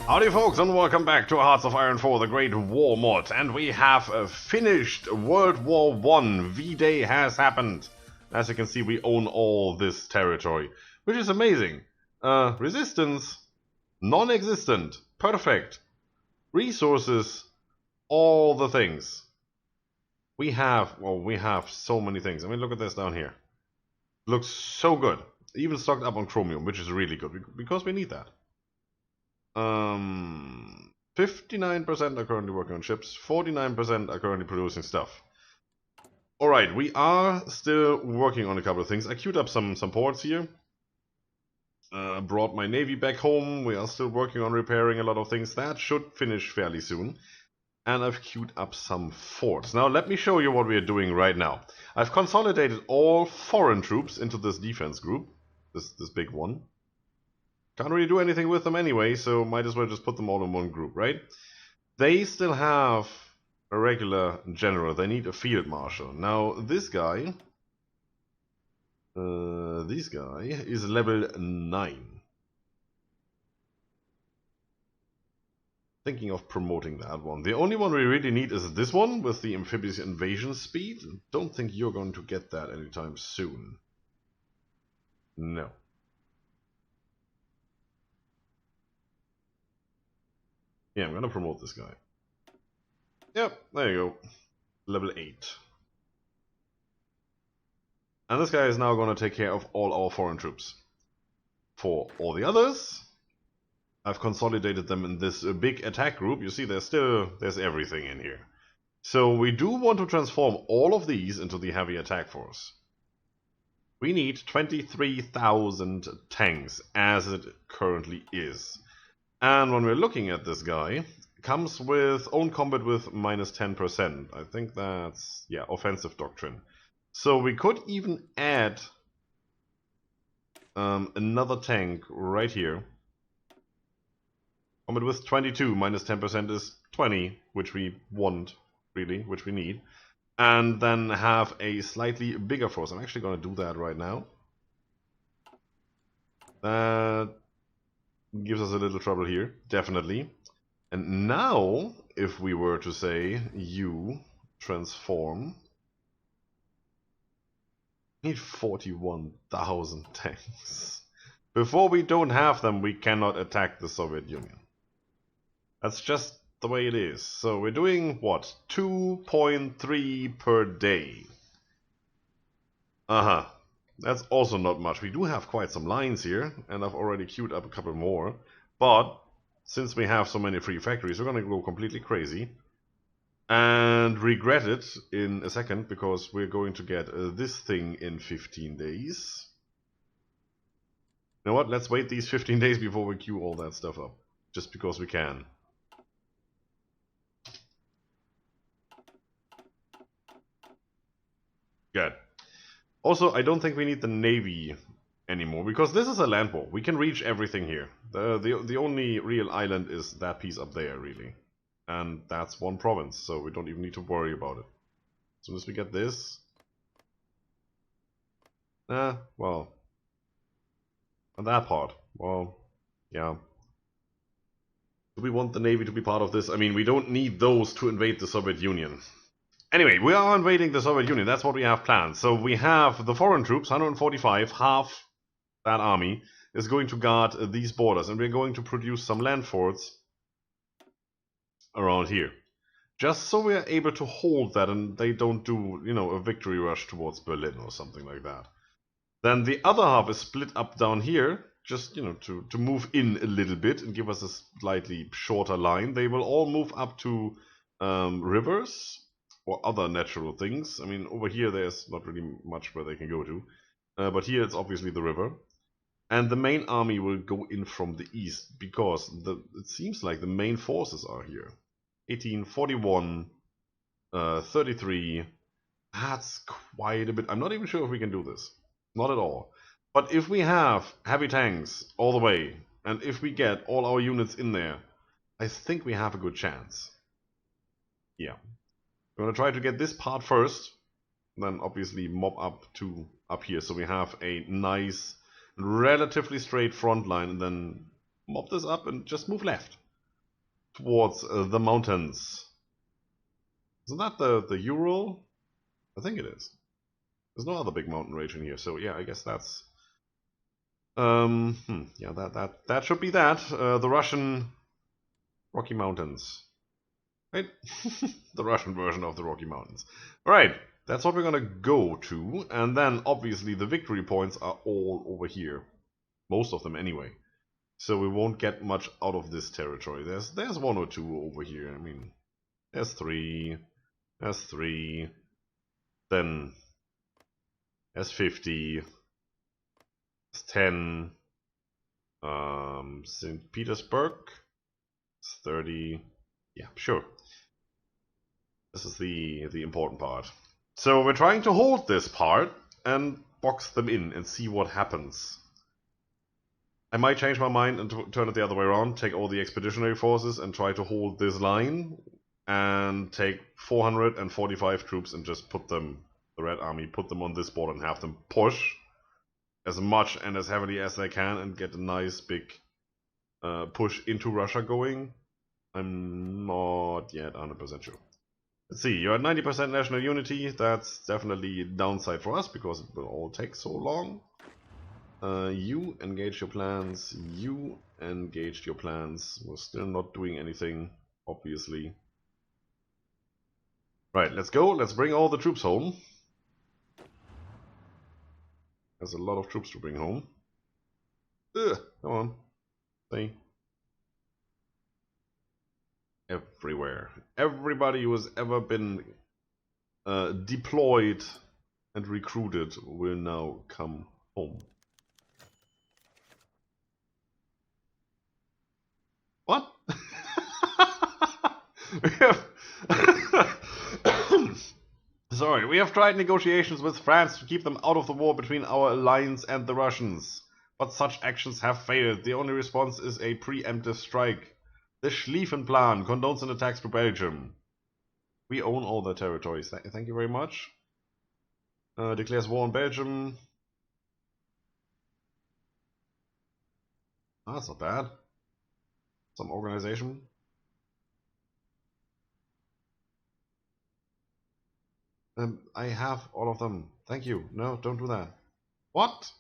Howdy folks, and welcome back to Hearts of Iron 4, the Great War Mod. And we have finished World War I. V-Day has happened. As you can see, we own all this territory, which is amazing. Resistance, non-existent, perfect. Resources, all the things. We have so many things. I mean, look at this down here. Looks so good. Even stocked up on chromium, which is really good, because we need that. 59% are currently working on ships, 49% are currently producing stuff. Alright, we are still working on a couple of things. I queued up some ports here. Brought my navy back home. We are still working on repairing a lot of things. That should finish fairly soon. And I've queued up some forts. Now let me show you what we are doing right now. I've consolidated all foreign troops into this defense group. This big one. Can't really do anything with them anyway, so might as well just put them all in one group, right? They still have a regular general. They need a field marshal. Now, this guy is level 9. Thinking of promoting that one. The only one we really need is this one with the amphibious invasion speed. Don't think you're going to get that anytime soon. No. Yeah, I'm gonna promote this guy. Yep, there you go. Level 8. And this guy is now gonna take care of all our foreign troops. For all the others, I've consolidated them in this big attack group. You see, there's everything in here. So we do want to transform all of these into the heavy attack force. We need 23,000 tanks, as it currently is. And when we're looking at this guy, it comes with own combat with minus 10%. I think that's, yeah, offensive doctrine. So we could even add another tank right here. Combat with 22, minus 10% is 20, which we want, really, which we need. And then have a slightly bigger force. I'm actually going to do that right now. That gives us a little trouble here, definitely. And now, if we were to say, you transform, need 41,000 tanks. Before we don't have them, we cannot attack the Soviet Union. That's just the way it is. So we're doing, what, 2.3 per day. That's also not much. We do have quite some lines here, and I've already queued up a couple more. But since we have so many free factories, we're going to go completely crazy. And regret it in a second, because we're going to get this thing in 15 days. You know what? Let's wait these 15 days before we queue all that stuff up. Just because we can. Good. Also, I don't think we need the Navy anymore, because this is a land war. We can reach everything here. The only real island is that piece up there, really. And that's one province, so we don't even need to worry about it. As soon as we get this... well... And that part, well, yeah. Do we want the Navy to be part of this? I mean, we don't need those to invade the Soviet Union. Anyway, we are invading the Soviet Union. That's what we have planned. So we have the foreign troops, 145, half that army, is going to guard these borders. And we're going to produce some land forts around here. Just so we are able to hold that and they don't do, you know, a victory rush towards Berlin or something like that. Then the other half is split up down here, just, you know, to move in a little bit and give us a slightly shorter line. They will all move up to rivers or other natural things. I mean, over here there's not really much where they can go to. But here it's obviously the river. And the main army will go in from the east, because it seems like the main forces are here. 18, 41, 33. That's quite a bit. I'm not even sure if we can do this. Not at all. But if we have heavy tanks all the way, and if we get all our units in there, I think we have a good chance. Yeah. We're going to try to get this part first, then obviously mob up here, so we have a nice, relatively straight front line, and then mob this up and just move left. towards the mountains. Isn't that the Ural? I think it is. There's no other big mountain range in here, so yeah, I guess that's yeah, that should be that. The Russian Rocky Mountains. Right? The Russian version of the Rocky Mountains. Alright, that's what we're gonna go to, and then obviously the victory points are all over here. Most of them anyway. So we won't get much out of this territory. There's one or two over here. I mean, there's three. There's three. Then there's 50. There's 10. St. Petersburg. It's 30. Yeah, sure. This is the important part. So we're trying to hold this part and box them in and see what happens. I might change my mind and turn it the other way around, take all the expeditionary forces and try to hold this line, and take 445 troops and just put them, the Red Army, put them on this border and have them push as much and as heavily as they can and get a nice big push into Russia going. I'm not yet 100% sure. Let's see, you're at 90% national unity. That's definitely a downside for us because it will all take so long. You engage your plans. You engaged your plans. We're still not doing anything, obviously. Right, let's go. Let's bring all the troops home. There's a lot of troops to bring home. Ugh, come on. See? Everywhere. Everybody who has ever been deployed and recruited will now come home. What? Sorry, we have tried negotiations with France to keep them out of the war between our alliance and the Russians. But such actions have failed. The only response is a preemptive strike. The Schlieffen Plan condones an attack to Belgium. We own all the territories. Thank you very much. Declares war on Belgium. Ah, that's not bad. Some organization. I have all of them. Thank you. No, don't do that. What?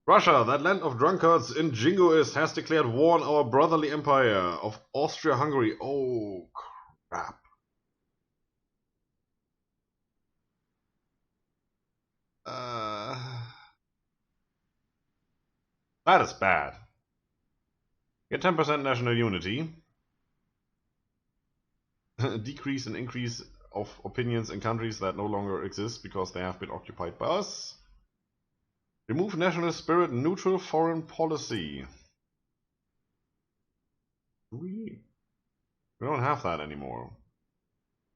Russia, that land of drunkards in Jingoist, has declared war on our brotherly empire of Austria-Hungary. Oh, crap. That is bad. Get 10% national unity. Decrease and increase of opinions in countries that no longer exist because they have been occupied by us. Remove national spirit, neutral foreign policy. We don't have that anymore.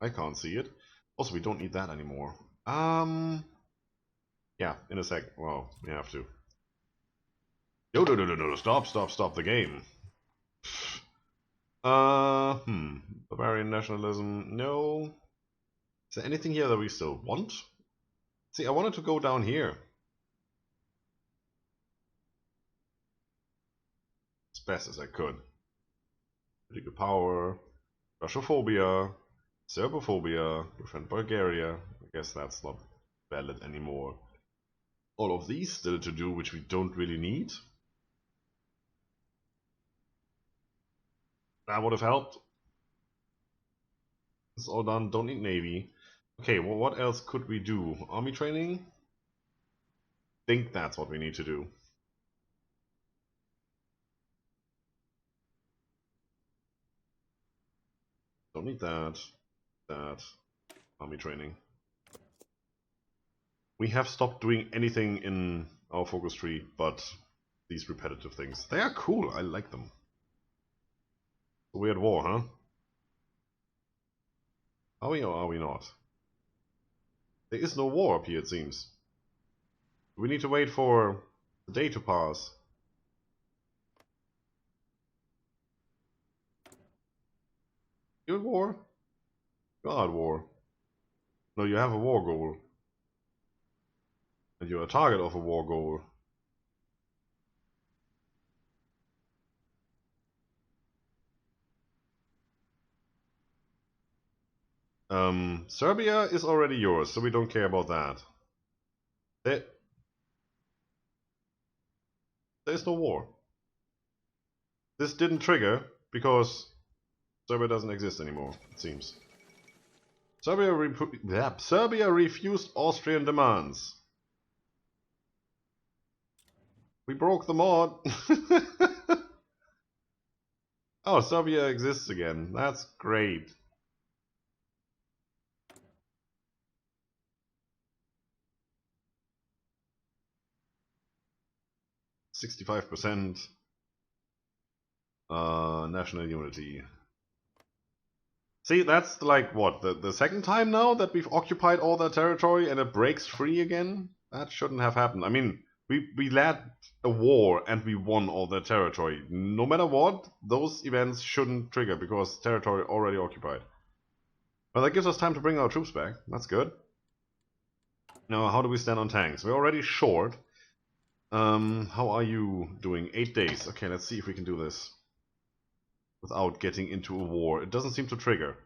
I can't see it. Also, we don't need that anymore. Yeah, in a sec. Well, we have to. No, stop the game. Bavarian nationalism, no. Is there anything here that we still want? See, I wanted to go down here. As best as I could. Political power, Russophobia, Serbophobia, defend Bulgaria. I guess that's not valid anymore. All of these still to do, which we don't really need. That would have helped. It's all done, don't need Navy. Okay, well, what else could we do? Army training? Think that's what we need to do. Don't need that. That. Army training. We have stopped doing anything in our focus tree but these repetitive things. They are cool, I like them. So we're at war, huh? Are we or are we not? There is no war up here, it seems. We need to wait for the day to pass. You're at war? You are at war. No, you have a war goal. And you're a target of a war goal. Serbia is already yours, so we don't care about that. There's no war. This didn't trigger because Serbia doesn't exist anymore, it seems. Serbia refused Austrian demands. We broke the mod. Oh, Serbia exists again. That's great. %65%. National unity. See, that's like what, the second time now that we've occupied all that territory and it breaks free again? That shouldn't have happened. I mean, we led a war and we won all that territory. No matter what, those events shouldn't trigger because territory already occupied. Well, that gives us time to bring our troops back. That's good. Now, how do we stand on tanks? We're already short. How are you doing? 8 days. Okay, let's see if we can do this without getting into a war. It doesn't seem to trigger.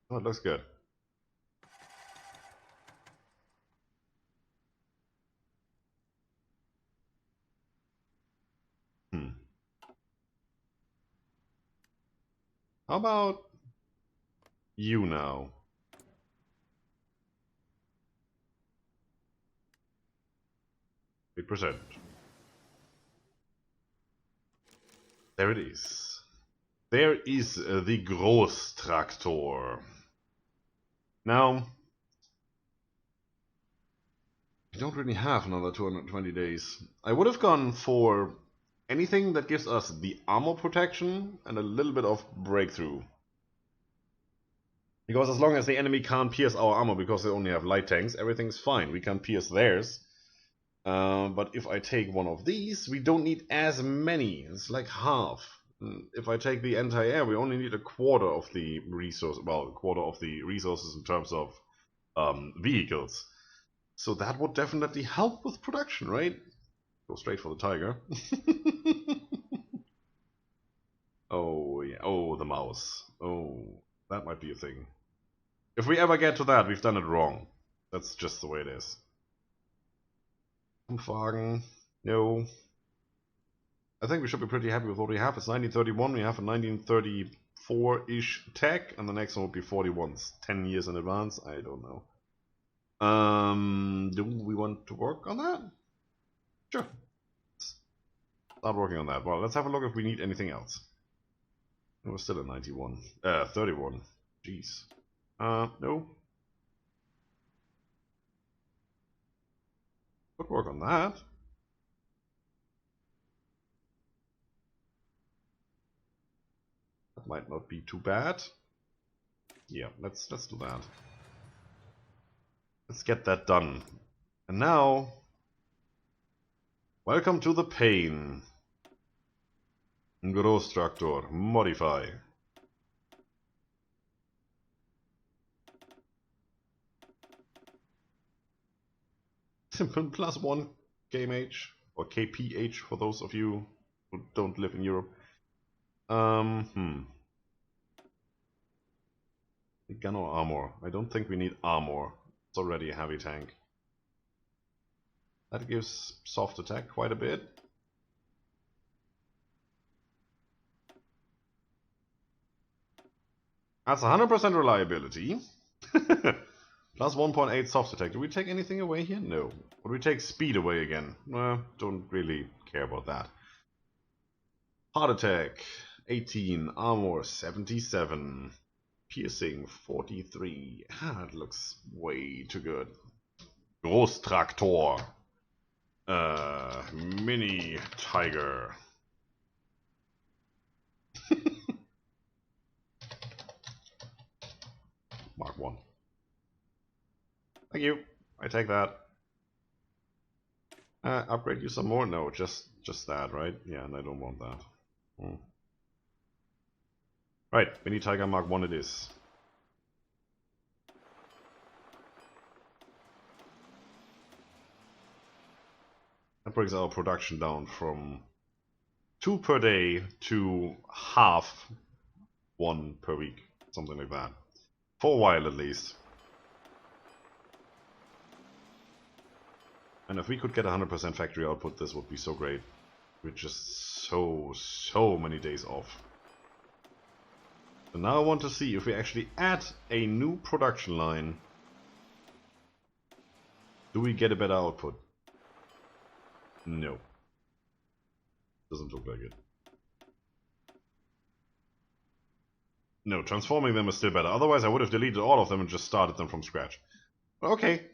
Oh, it looks good. How about you now? %. There it is. There is the Großtraktor. Now, we don't really have another 220 days. I would have gone for anything that gives us the armor protection and a little bit of breakthrough. Because as long as the enemy can't pierce our armor because they only have light tanks, everything's fine. We can pierce theirs. But if I take one of these, we don't need as many. It's like half. If I take the anti-air, we only need a quarter of the resource. Well, a quarter of the resources in terms of vehicles. So that would definitely help with production, right? Go straight for the tiger. Oh yeah. Oh, the mouse. Oh, that might be a thing. If we ever get to that, we've done it wrong. That's just the way it is. Umfragen. No. I think we should be pretty happy with what we have. It's 1931. We have a 1934-ish tech, and the next one will be 41. 10 years in advance. I don't know. Do we want to work on that? Sure. Start working on that. Well, let's have a look if we need anything else. We're still at 91. 31. Jeez. No. Could work on that. That might not be too bad. Yeah, let's do that. Let's get that done. And now, welcome to the pain. Großtraktor, modify. +1 KMH, or KPH for those of you who don't live in Europe. The gun or armor? I don't think we need armor. It's already a heavy tank. That gives soft attack quite a bit. That's 100% reliability. Plus 1.8 soft attack. Do we take anything away here? No. Would we take speed away again? Don't really care about that. Heart attack 18, armor 77, piercing 43. That looks way too good. Großtraktor. Mini tiger. Mark 1. Thank you. I take that. Upgrade you some more? No, just that, right? Yeah, and I don't want that. Right, Mini Tiger Mark 1 it is. That brings our production down from 2 per day to half 1 per week, something like that. For a while at least. And if we could get 100% factory output, this would be so great. With just so many days off. So now I want to see if we actually add a new production line. Do we get a better output? No. Doesn't look like it. No, transforming them is still better. Otherwise I would have deleted all of them and just started them from scratch. Okay,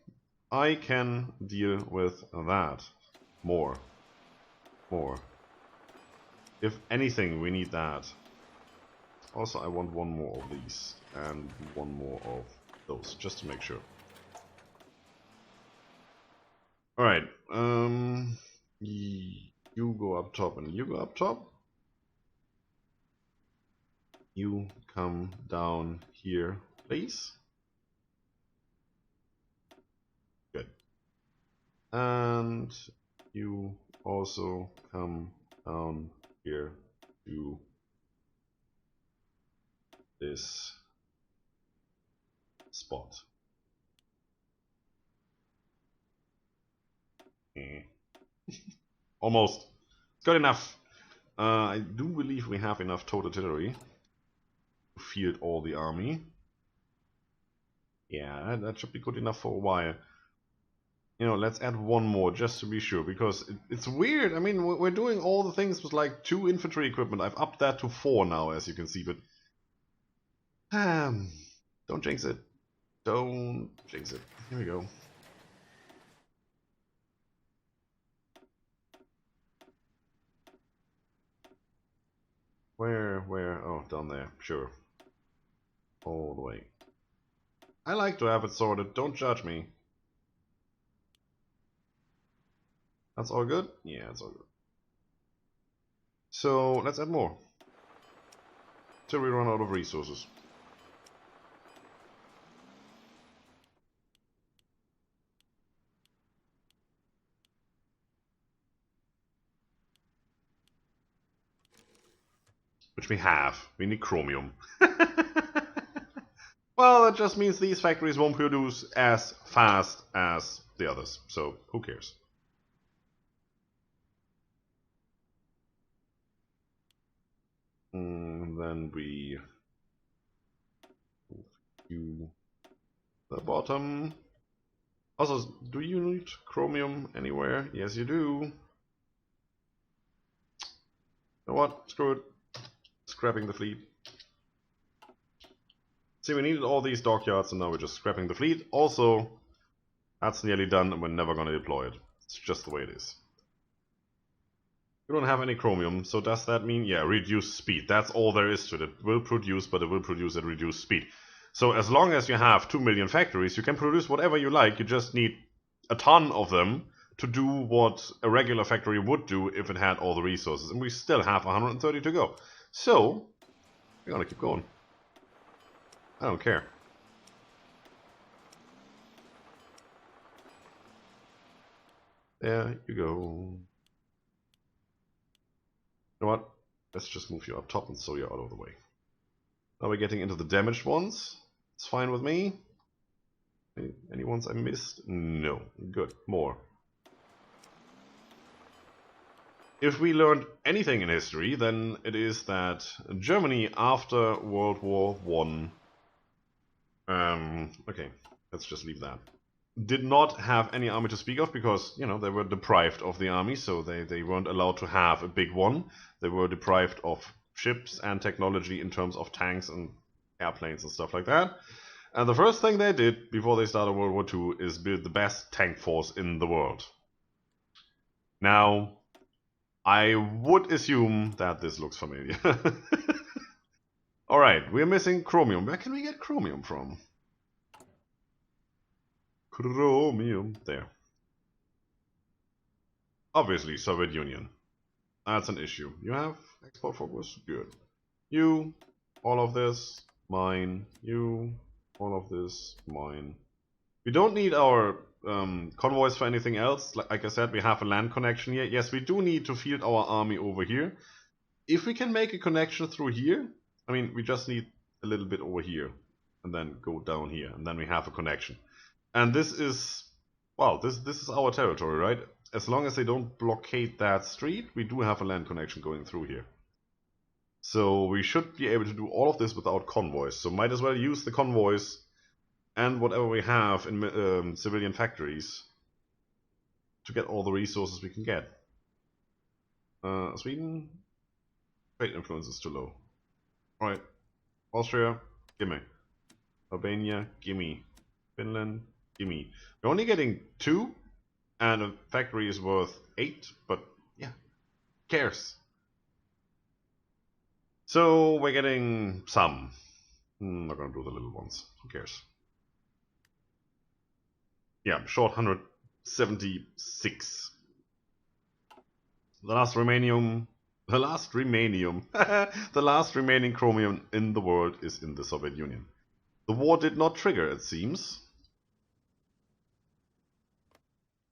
I can deal with that. More. If anything, we need that. Also, I want one more of these and one more of those, just to make sure. Alright, you go up top and you go up top. You come down here, please. Good. And you also come down here to this spot. Almost. It's good enough. I do believe we have enough total artillery to field all the army. Yeah, that should be good enough for a while. You know, let's add one more just to be sure, because it's weird. I mean, we're doing all the things with like 2 infantry equipment. I've upped that to 4 now, as you can see, but don't jinx it. Don't jinx it. Here we go. Where? Oh, down there. Sure. All the way. I like to have it sorted. Don't judge me. That's all good? Yeah, it's all good. So, let's add more. Till we run out of resources. Which we have. We need chromium. Well, that just means these factories won't produce as fast as the others. So, who cares? Then we do the bottom. Also, do you need chromium anywhere? Yes, you do. You know what? Screw it. Scrapping the fleet. See, we needed all these dockyards, and now we're just scrapping the fleet. Also, that's nearly done, and we're never going to deploy it. It's just the way it is. We don't have any chromium, so does that mean, yeah, reduced speed. That's all there is to it. It will produce, but it will produce at reduced speed. So as long as you have 2 million factories, you can produce whatever you like. You just need a ton of them to do what a regular factory would do if it had all the resources. And we still have 130 to go. So, we're gonna keep going. I don't care. There you go. You know what? Let's just move you up top and so you're out of the way. Now we're getting into the damaged ones. It's fine with me. Any ones I missed? No. Good. More. If we learned anything in history, then it is that Germany after World War I, okay, let's just leave that, did not have any army to speak of because, you know, they were deprived of the army, so they weren't allowed to have a big one. They were deprived of ships and technology in terms of tanks and airplanes and stuff like that. And the first thing they did before they started World War II is build the best tank force in the world. Now, I would assume that this looks familiar. Alright, we're missing chromium. Where can we get chromium from? Chromium. There. Obviously, Soviet Union. That's an issue. You have export focus? Good. You, all of this, mine. You, all of this, mine. We don't need our convoys for anything else. Like I said, we have a land connection here. Yes, we do need to field our army over here. If we can make a connection through here, I mean, we just need a little bit over here. And then go down here. And then we have a connection. And this is... Well, this is our territory, right? As long as they don't blockade that street, we do have a land connection going through here. So we should be able to do all of this without convoys. So might as well use the convoys and whatever we have in civilian factories to get all the resources we can get. Sweden? Trade influence is too low. Alright. Austria, gimme. Albania, gimme. Finland, gimme. We're only getting 2, and a factory is worth 8, but yeah, who cares? So we're getting some. I'm not gonna do the little ones. Who cares? Yeah, short 176. The last remaining chromium in the world is in the Soviet Union. The war did not trigger, it seems.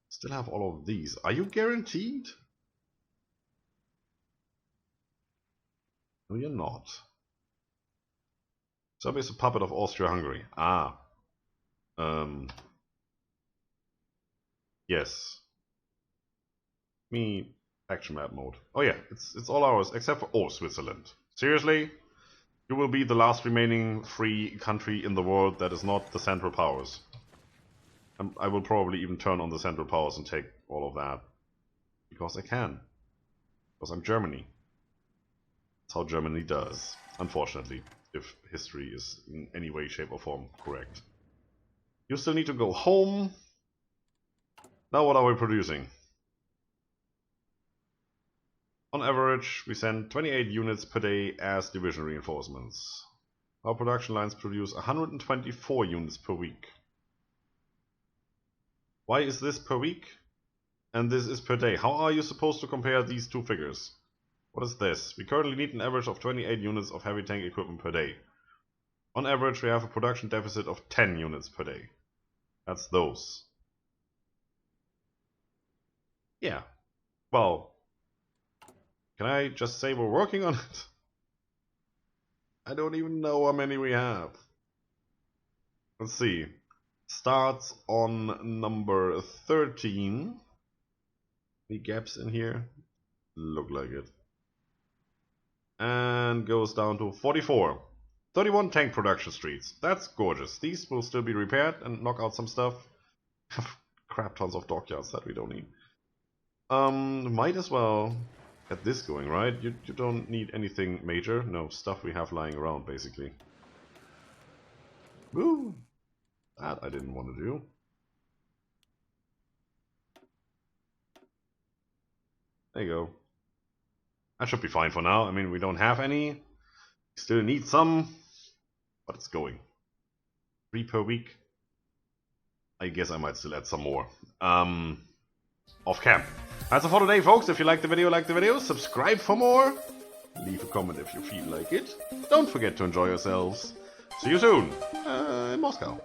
Still have all of these. Are you guaranteed? No, you're not. Serbia is a puppet of Austria-Hungary. Ah. Yes. Me action map mode. Oh yeah, it's all ours except for Switzerland. Seriously? You will be the last remaining free country in the world that is not the Central Powers. I will probably even turn on the Central Powers and take all of that. Because I can. Because I'm Germany. That's how Germany does. Unfortunately, if history is in any way, shape or form correct. You still need to go home. Now what are we producing? On average, we send 28 units per day as division reinforcements. Our production lines produce 124 units per week. Why is this per week? And this is per day. How are you supposed to compare these two figures? What is this? We currently need an average of 28 units of heavy tank equipment per day. On average, we have a production deficit of 10 units per day. That's those. Yeah. Well, can I just say we're working on it? I don't even know how many we have. Let's see. Starts on number 13. Any gaps in here? Look like it. And goes down to 44. 31 tank production streets. That's gorgeous. These will still be repaired and knock out some stuff. Have crap tons of dockyards that we don't need. Might as well get this going, right? You don't need anything major. No, stuff we have lying around, basically. Woo! That I didn't want to do. There you go. That should be fine for now. I mean, we don't have any. Still need some, but it's going. 3 per week. I guess I might still add some more. Off camp. That's all for today, folks. If you liked the video, subscribe for more. Leave a comment if you feel like it. Don't forget to enjoy yourselves. See you soon in Moscow.